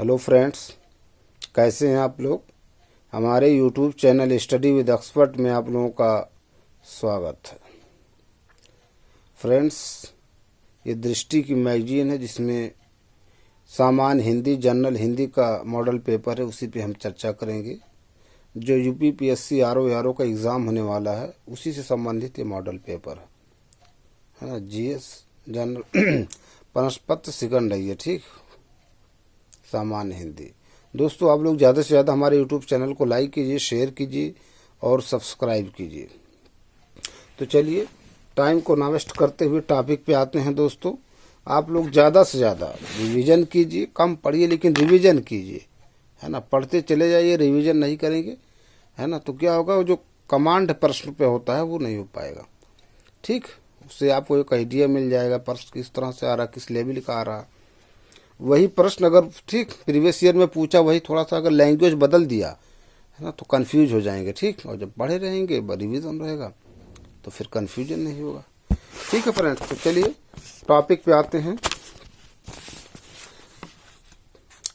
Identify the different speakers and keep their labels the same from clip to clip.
Speaker 1: Hello friends, कैसे हैं आप लोग। हमारे YouTube channel study with expert में आप लोगों का स्वागत है। फ्रेंड्स, ये दृष्टि की मैगजीन है जिसमें सामान्य हिंदी, जनरल हिंदी का मॉडल पेपर है, उसी पे हम चर्चा करेंगे। जो यूपीपीएससी आरओ का एग्ज़ाम होने वाला है उसी से संबंधित ये मॉडल पेपर है ना। जीएस जनरल प्रश्नपत्र सेकंड है ये, ठीक, सामान्य हिंदी। दोस्तों, आप लोग ज़्यादा से ज़्यादा हमारे यूट्यूब चैनल को लाइक कीजिए, शेयर कीजिए और सब्सक्राइब कीजिए। तो चलिए, टाइम को ना वेस्ट करते हुए टॉपिक पे आते हैं। दोस्तों, आप लोग ज़्यादा से ज़्यादा रिवीजन कीजिए, कम पढ़िए लेकिन रिवीजन कीजिए, है ना। पढ़ते चले जाइए, रिवीजन नहीं करेंगे, है ना, तो क्या होगा, जो कमांड प्रश्न पे होता है वो नहीं हो पाएगा, ठीक। उससे आपको एक आइडिया मिल जाएगा प्रश्न किस तरह से आ रहा, किस लेवल का आ रहा। वही प्रश्न अगर ठीक प्रीवियस ईयर में पूछा, वही थोड़ा सा अगर लैंग्वेज बदल दिया, है ना, तो कंफ्यूज हो जाएंगे, ठीक। और जब पढ़े रहेंगे, रिवीजन रहेगा, तो फिर कंफ्यूजन नहीं होगा, ठीक है फ्रेंड्स। तो चलिए टॉपिक पे आते हैं।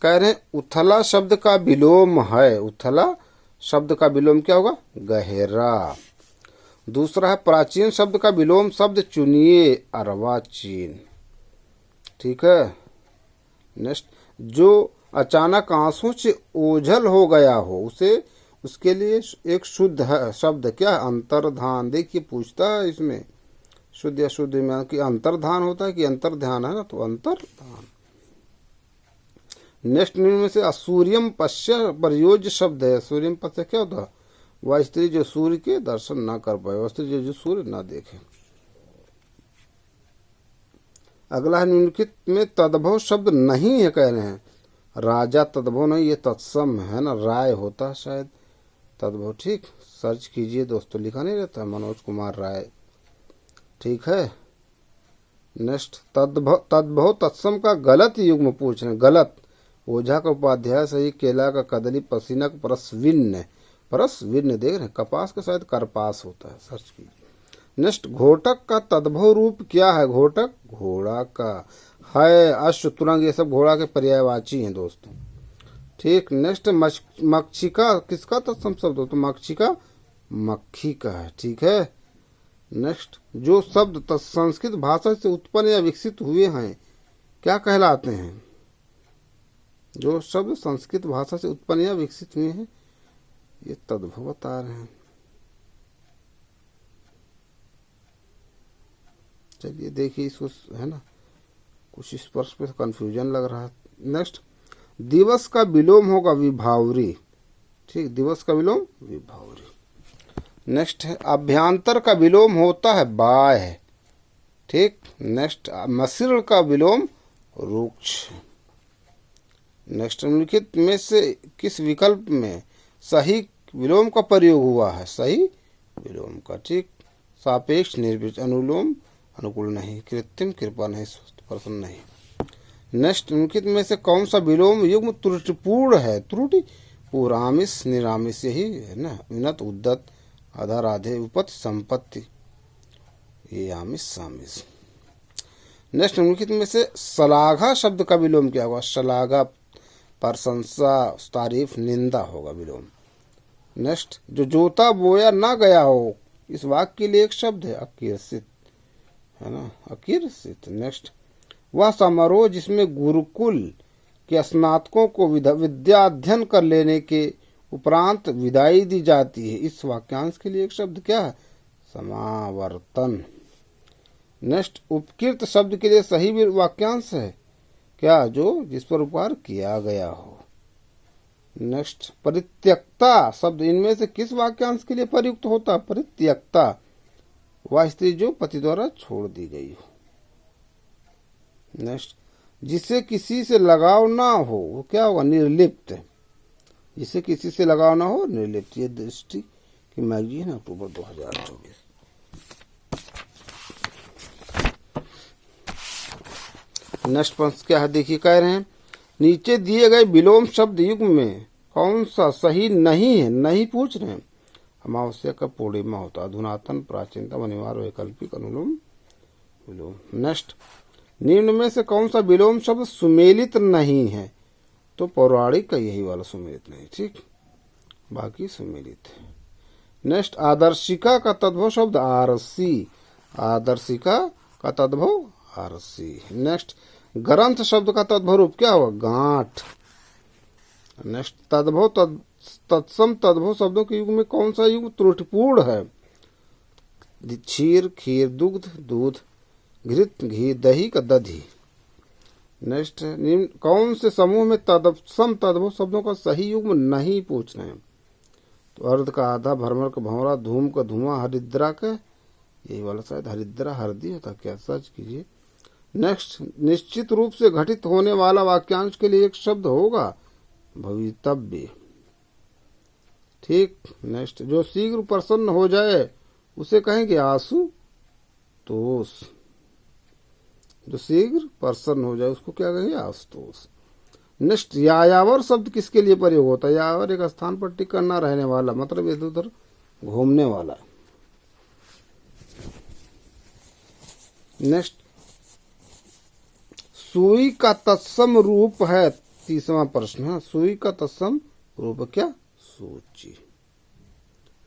Speaker 1: कह रहे हैं उथला शब्द का विलोम है। उथला शब्द का विलोम क्या होगा? गहरा। दूसरा है प्राचीन शब्द का विलोम शब्द चुनिए, अर्वाचीन, ठीक है। नेक्स्ट, जो अचानक आंसू से ओझल हो गया हो उसे, उसके लिए एक शुद्ध है शब्द क्या है? अंतर्धान। देखिए पूछता है इसमें शुद्ध या शुद्ध में कि अंतर्धान होता है कि अंतर्ध्यान है ना, तो अंतर्धान। नेक्स्ट में से असूर्यम पश्य प्रयोज्य शब्द है। सूर्यम पश्य क्या होता है? वह स्त्री जो सूर्य के दर्शन ना कर पाए, वह स्त्री जो सूर्य ना देखे। अगला है निम्नलिखित में तद्भव शब्द नहीं है, कह रहे हैं। राजा तद्भव नहीं, ये तत्सम है ना, राय होता है शायद तद्भव, ठीक। सर्च कीजिए दोस्तों, लिखा नहीं रहता, मनोज कुमार राय, ठीक है। नेक्स्ट, तद्भव तत्सम का गलत युग्म पूछ रहे हैं। गलत, ओझा का उपाध्याय सही, केला का कदली, पसीना का परसविन्न। परसविन्न देख रहे हैं, कपास का शायद करपास होता है, सर्च कीजिए। नेक्स्ट, घोटक का तद्भव रूप क्या है? घोटक घोड़ा का है। अश्व, तुरंग, ये सब घोड़ा के पर्यायवाची हैं दोस्तों, ठीक। नेक्स्ट, मक्षिका किसका तत्सम शब्द हो? तो मक्षिका मक्खी का है, ठीक है। नेक्स्ट, जो शब्द संस्कृत भाषा से उत्पन्न या विकसित हुए हैं क्या कहलाते हैं? जो शब्द संस्कृत भाषा से उत्पन्न या विकसित हुए हैं ये तद्भव बता रहे हैं। चलिए देखिए इसको, है ना, कुछ इस प्रश्न पे कंफ्यूजन लग रहा है। नेक्स्ट, दिवस का विलोम होगा विभावरी, ठीक। दिवस का विलोम विभावरी। नेक्स्ट है अभ्यंतर का विलोम होता है बाह्य, ठीक। नेक्स्ट, मसृण का विलोम रुक्ष। नेक्स्ट, निम्नलिखित में से किस विकल्प में सही विलोम का प्रयोग हुआ है? सही विलोम का, ठीक। सापेक्ष, निर्विच, अनुलोम, अनुकूल नहीं, कृत्रिम, कृपा नहीं, प्रश्न नहीं। नेक्स्ट, निम्नलिखित में से कौन सा विलोम युग्म त्रुटिपूर्ण है? त्रुटिपूर्ण, आमिष, निरामिष, यही है ना। उन्नत, उद्दत, आधा, राधे, उपत, संपत्ति, ये आमिष सामिष। नेक्स्ट, निम्नलिखित में से श्लाघा शब्द का विलोम क्या होगा? श्लाघा, प्रशंसा, तारीफ, निंदा होगा विलोम। नेक्स्ट, जो जोता बोया ना गया हो, इस वाक्य के लिए एक शब्द है अकीर्षित, है ना, अकीर्षित। नेक्स्ट, वह समारोह जिसमें गुरुकुल के स्नातकों को विद्या अध्ययन कर लेने के उपरांत विदाई दी जाती है, इस वाक्यांश के लिए एक शब्द क्या है? समावर्तन। नेक्स्ट, उपकृत शब्द के लिए सही वाक्यांश है क्या? जो जिस पर उपकार किया गया हो। नेक्स्ट, परित्यक्ता शब्द इनमें से किस वाक्यांश के लिए प्रयुक्त होता? परित्यक्ता, वह स्त्री जो पति द्वारा छोड़ दी गई हो। नेक्स्ट, जिसे किसी से लगाव ना हो वो क्या होगा? निर्लिप्त। जिसे किसी से लगाव ना हो, निर्लिप्त। ये दृष्टि की मैगजीन है, अक्टूबर 2024। नेक्स्ट प्रश्न क्या है देखिए, कह रहे हैं नीचे दिए गए विलोम शब्द युग्म में कौन सा सही नहीं है? नहीं पूछ रहे हैं। अमावस्या का पूर्णिमा होता, अधुनातन, प्राचीनतम, अनिवार्य, वैकल्पिक, अनुलोम, विलोम। नेक्स्ट, निम्न में से कौन सा विलोम शब्द सुमेलित नहीं है? तो पौराणिक का यही वाला सुमेलित नहीं, ठीक, बाकी सुमेलित है। नेक्स्ट, आदर्शिका का तद्भव शब्द आरसी, आदर्शिका का तद्भव आरसी। नेक्स्ट, ग्रंथ शब्द का तद्भव रूप क्या हुआ, गांठ। नेक्स्ट, तद्भव तत्सम तद्भव शब्दों के युग में कौन सा युग त्रुटिपूर्ण है, क्षीर खीर, दुग्ध दूध, घृत घी, दही का दधी। नेक्स्ट, निम्न कौन से समूह में तत्सम तद्भव शब्दों का सही युग में नहीं पूछना है, तो अर्ध का आधा, भ्रमर का भंवरा, धूम का धुआं, हरिद्रा का, यही वाला शायद हरिद्रा हरदी होता क्या, सर्च कीजिए। नेक्स्ट, निश्चित रूप से घटित होने वाला वाक्यांश के लिए एक शब्द होगा, भवितव्य, ठीक। नेक्स्ट, जो शीघ्र प्रसन्न हो जाए उसे कहेंगे आशुतोष, जो शीघ्र प्रसन्न हो जाए उसको क्या कहेंगे, आशुतोष। नेक्स्ट, यायावर शब्द किसके लिए प्रयोग होता है, यायावर एक स्थान पर टिका न रहने वाला, मतलब इधर उधर घूमने वाला। नेक्स्ट, सुई का तत्सम रूप है, तीसवां प्रश्न है, सुई का तत्सम रूप क्या, सूची।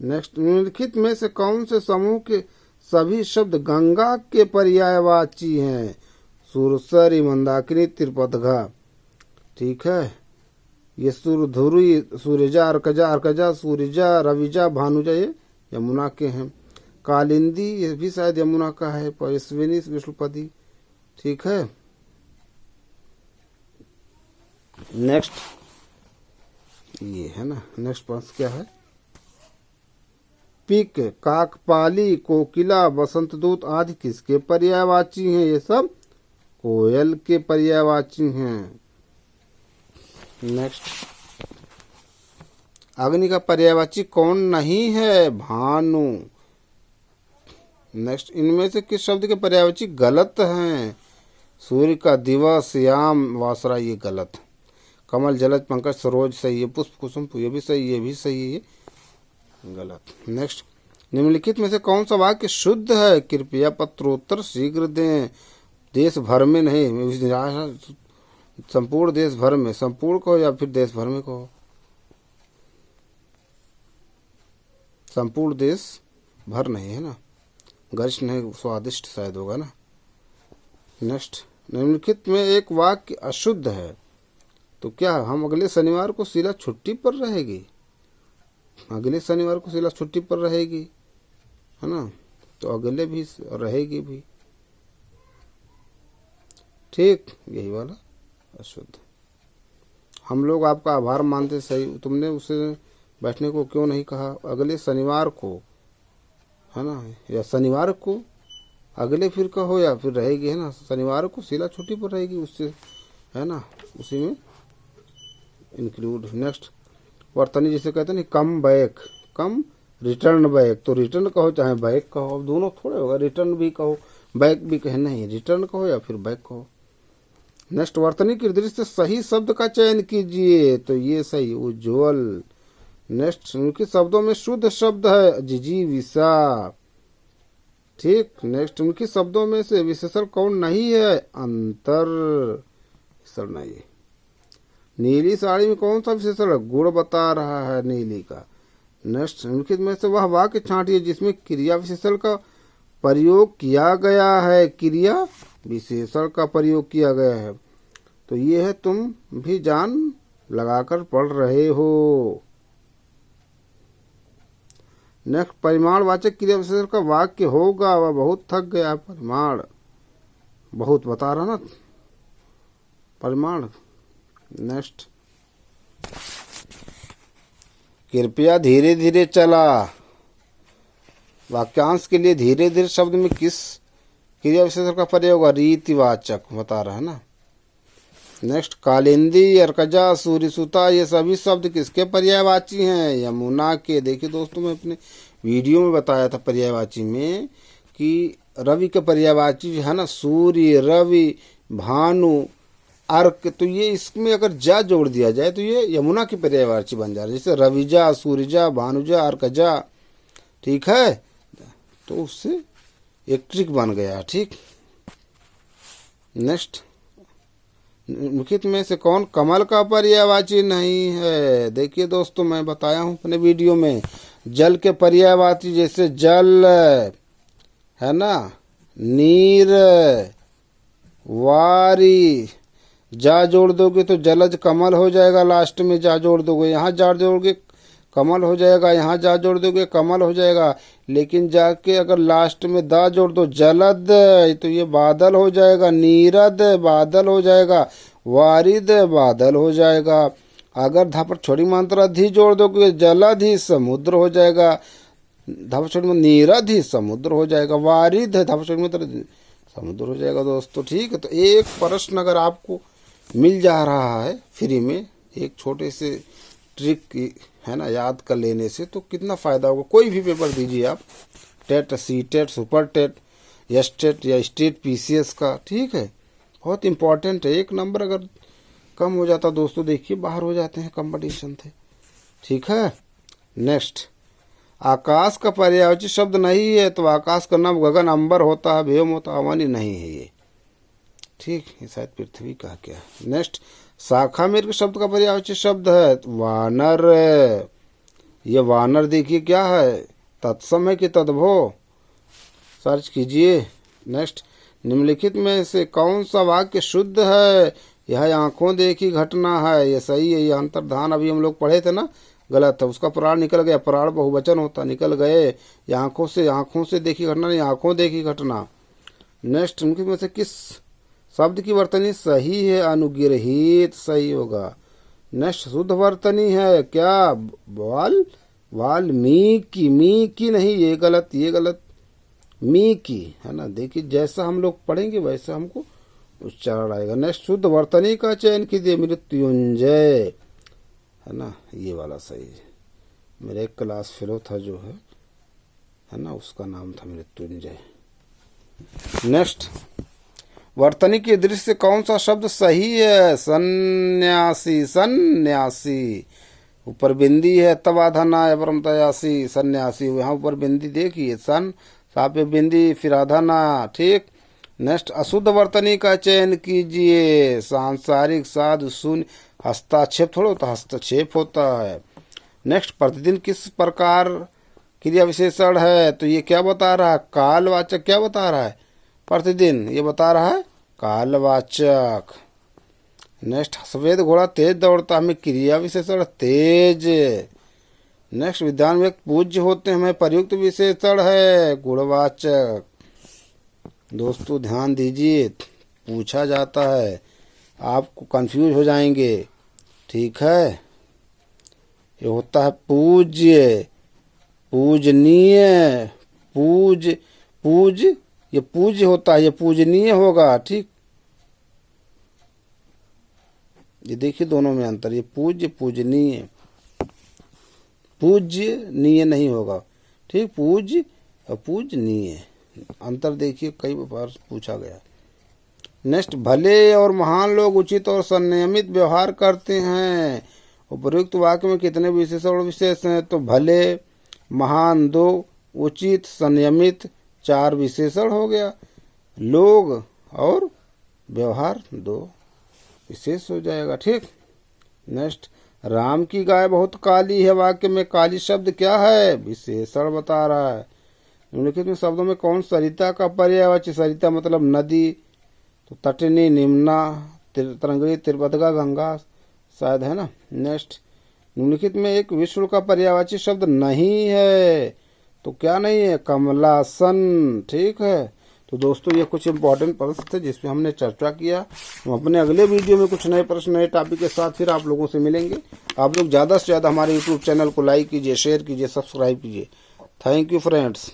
Speaker 1: नेक्स्ट, निम्नलिखित में से कौन से समूह के सभी शब्द गंगा के पर्यायवाची हैं, सुरसरी, मंदाकिनी, त्रिपदघा, ठीक है। ये सुरधुरी, सूर्यजा, अर्कजा, अर्कजा, सूर्यजा, रविजा, भानुजा, ये यमुना के हैं। कालिंदी, ये भी शायद यमुना का है। पयस्विनी, विष्णुपति, ठीक है। नेक्स्ट, ये है ना, नेक्स्ट प्रश्न क्या है, पिक, काकपाली, कोकिला, बसंतदूत आदि किसके पर्यायवाची हैं, ये सब कोयल के पर्यायवाची हैं। नेक्स्ट, अग्नि का पर्यायवाची कौन नहीं है, भानु। नेक्स्ट, इनमें से किस शब्द के पर्यायवाची गलत हैं, सूर्य का, दिवस, याम, वासरा, ये गलत। कमल, जलज, पंकज, सरोज सही है। पुष्प, कुसुम, ये भी सही, ये भी सही है, गलत। नेक्स्ट, निम्नलिखित में से कौन सा वाक्य शुद्ध है, कृपया पत्रोत्तर शीघ्र दें, देश भर में नहीं, संपूर्ण देश भर में, संपूर्ण कहो या फिर देश भर में कहो, संपूर्ण देश भर नहीं है ना, गरिष्ठ नहीं, स्वादिष्ट शायद होगा ना। नेक्स्ट, निम्नलिखित में एक वाक्य अशुद्ध है, तो क्या हम अगले शनिवार को शीला छुट्टी पर रहेगी, अगले शनिवार को शीला छुट्टी पर रहेगी, है ना, तो अगले भी रहेगी भी, ठीक, यही वाला अशुद्ध। हम लोग आपका आभार मानते, सही, तुमने उसे बैठने को क्यों नहीं कहा, अगले शनिवार को, है ना, या शनिवार को अगले फिर कहो या फिर रहेगी, है ना, शनिवार को शीला छुट्टी पर रहेगी, उससे, है ना, उसी में इंक्लूड। नेक्स्ट, वर्तनी जिसे कहते हैं कम बैक, कम रिटर्न बैक, तो रिटर्न कहो चाहे बैक कहो, अब दोनों थोड़े होगा, रिटर्न भी कहो बैक भी कहे, नहीं, रिटर्न कहो या फिर बैक कहो। नेक्स्ट, वर्तनी की दृष्टि से सही शब्द का चयन कीजिए, तो ये सही, उज्ज्वल। नेक्स्ट, उनके शब्दों में शुद्ध शब्द है जिजीविषा, ठीक। नेक्स्ट, उनके शब्दों में से विशेषण कौन नहीं है, अंतर, विशेषण नहीं। नीली साड़ी में कौन सा विशेषण है, गुण बता रहा है नीली का। नेक्स्ट, उनके में से वह वाक्य छांटिए जिसमें क्रिया विशेषण का प्रयोग किया गया है, क्रिया विशेषण का प्रयोग किया गया है, तो ये है, तुम भी जान लगाकर पढ़ रहे हो। नेक्स्ट, परिमाणवाचक क्रिया विशेषण का वाक्य होगा, वह बहुत थक गया, परिमाण, बहुत बता रहा ना, परिमाण। नेक्स्ट, कृपया धीरे धीरे चला, वाक्यांश के लिए धीरे धीरे शब्द में किस क्रिया विशेषण का प्रयोग होगा, रीतिवाचक, बता रहा है ना। नेक्स्ट, कालिंदी, अर्कजा, सूर्यसुता, ये सभी शब्द किसके पर्यायवाची हैं, यमुना के। देखिए दोस्तों, मैं अपने वीडियो में बताया था पर्यायवाची में कि रवि के पर्यायवाची है ना, सूर्य, रवि, भानु, अर्क, तो ये इसमें अगर जा जोड़ दिया जाए तो ये यमुना की पर्यायवाची बन जा रहा है, जैसे रविजा, सूर्यजा, भानुजा, अर्कजा, ठीक है, तो उससे एक ट्रिक बन गया, ठीक। नेक्स्ट, निम्नलिखित में से कौन कमल का पर्यायवाची नहीं है? देखिए दोस्तों, मैं बताया हूं अपने वीडियो में, जल के पर्यायवाची जैसे जल है ना, नीर, वारी, जा जोड़ दोगे तो जलज कमल हो जाएगा, लास्ट में जा जोड़ दोगे, यहाँ जा जोड़ोगे कमल हो जाएगा, यहाँ जा जोड़ दोगे कमल हो जाएगा, लेकिन जाके अगर लास्ट में दा जोड़ दो जलद, तो ये बादल हो जाएगा, नीरद बादल हो जाएगा, वारिद बादल हो जाएगा। अगर धा पर छोटी मात्रा धी जोड़ दोगे जलद ही समुद्र हो जाएगा, धा पर छोटी नीरद ही समुद्र हो जाएगा, वारिद धा पर छोटी मात्रा समुद्र हो जाएगा दोस्तों। ठीक है, तो एक प्रश्न अगर आपको मिल जा रहा है फ्री में, एक छोटे से ट्रिक है ना, याद कर लेने से तो कितना फ़ायदा होगा। कोई भी पेपर दीजिए आप, TET, C TET, super TET, S TET या स्टेट पीसीएस का, ठीक है, बहुत इंपॉर्टेंट है। एक नंबर अगर कम हो जाता दोस्तों, देखिए बाहर हो जाते हैं कंपटीशन थे। ठीक है, नेक्स्ट, आकाश का पर्यायवाची शब्द नहीं है, तो आकाश का नाम गगन, अंबर होता है, व्योम होता है, अवनी नहीं है ये। ठीक, ये शायद पृथ्वी का क्या। नेक्स्ट, शाखा मिर्ग शब्द का पर्यायवाची शब्द है वानर। ये वानर देखिए क्या है, तत्सम है कि तद्भव, सर्च कीजिए। नेक्स्ट, निम्नलिखित में से कौन सा वाक्य शुद्ध है? यह आंखों देखी घटना है, ये सही है। ये अंतर्धान अभी हम लोग पढ़े थे ना, गलत है, उसका प्राण निकल गया, प्राण बहुवचन होता, निकल गए। ये आंखों से देखी घटना नहीं, आंखों देखी घटना। नेक्स्ट, उनके में से किस शब्द की वर्तनी सही है? अनुग्रहित सही होगा। नेक्स्ट, शुद्ध वर्तनी है क्या? वाल्मीकि, मी की नहीं, ये गलत, ये गलत, मी की है ना। देखिए जैसा हम लोग पढ़ेंगे वैसा हमको उच्चारण आएगा। नेक्स्ट, शुद्ध वर्तनी का चयन कीजिए, मृत्युंजय है ना, ये वाला सही है। मेरा एक क्लास फेलो था जो है ना, उसका नाम था मृत्युंजय। नेक्स्ट, वर्तनी की दृष्टि से कौन सा शब्द सही है? सन्यासी, सन्यासी, ऊपर बिंदी है, तबाधना अपरम तयासी, सन्यासी, यहाँ ऊपर बिंदी देखिए, सन साथ पे बिंदी, फिर आधाना। ठीक, नेक्स्ट, अशुद्ध वर्तनी का चयन कीजिए, सांसारिक, साधु, शून्य, हस्ताक्षेप थोड़ा होता, हस्तक्षेप होता है। नेक्स्ट, प्रतिदिन किस प्रकार क्रिया विशेषण है? तो ये क्या बता रहा है? कालवाचक। क्या बता रहा है? प्रतिदिन, ये बता रहा है कालवाचक। नेक्स्ट, सफेद घोड़ा तेज दौड़ता, हमें क्रिया विशेषण तेज। नेक्स्ट, विद्वान में पूज्य होते हैं, हमें प्रयुक्त विशेषण है गुणवाचक। दोस्तों ध्यान दीजिए, पूछा जाता है, आपको कंफ्यूज हो जाएंगे। ठीक है, ये होता है पूज्य, पूजनीय, पूज, ये पूज्य होता है, ये पूजनीय होगा। ठीक, ये देखिए दोनों में अंतर, ये पूज्य, पूजनीय, पूज्यनीय नहीं होगा। ठीक, पूज्य और पूजनीय अंतर देखिए, कई बार पूछा गया। नेक्स्ट, भले और महान लोग उचित और संयमित व्यवहार करते हैं। उपयुक्त वाक्य में कितने विशेषण विशेष हैं? तो भले, महान 2, उचित, संयमित 4 विशेषण हो गया, लोग और व्यवहार 2 विशेष हो जाएगा। ठीक, नेक्स्ट, राम की गाय बहुत काली है, वाक्य में काली शब्द क्या है? विशेषण बता रहा है। निम्नलिखित में शब्दों में कौन सरिता का पर्यायवाची? सरिता मतलब नदी, तो तटनी, निम्ना, तरंगड़ी, तिरपतगा, गंगा शायद है ना। नेक्स्ट, निम्नलिखित में एक विश्व का पर्यायवाची शब्द नहीं है, तो क्या नहीं है? कमलासन। ठीक है, तो दोस्तों ये कुछ इंपॉर्टेंट प्रश्न थे जिसमें हमने चर्चा किया। हम अपने अगले वीडियो में कुछ नए प्रश्न, नए टॉपिक के साथ फिर आप लोगों से मिलेंगे। आप लोग ज़्यादा से ज़्यादा हमारे यूट्यूब चैनल को लाइक कीजिए, शेयर कीजिए, सब्सक्राइब कीजिए। Thank you friends.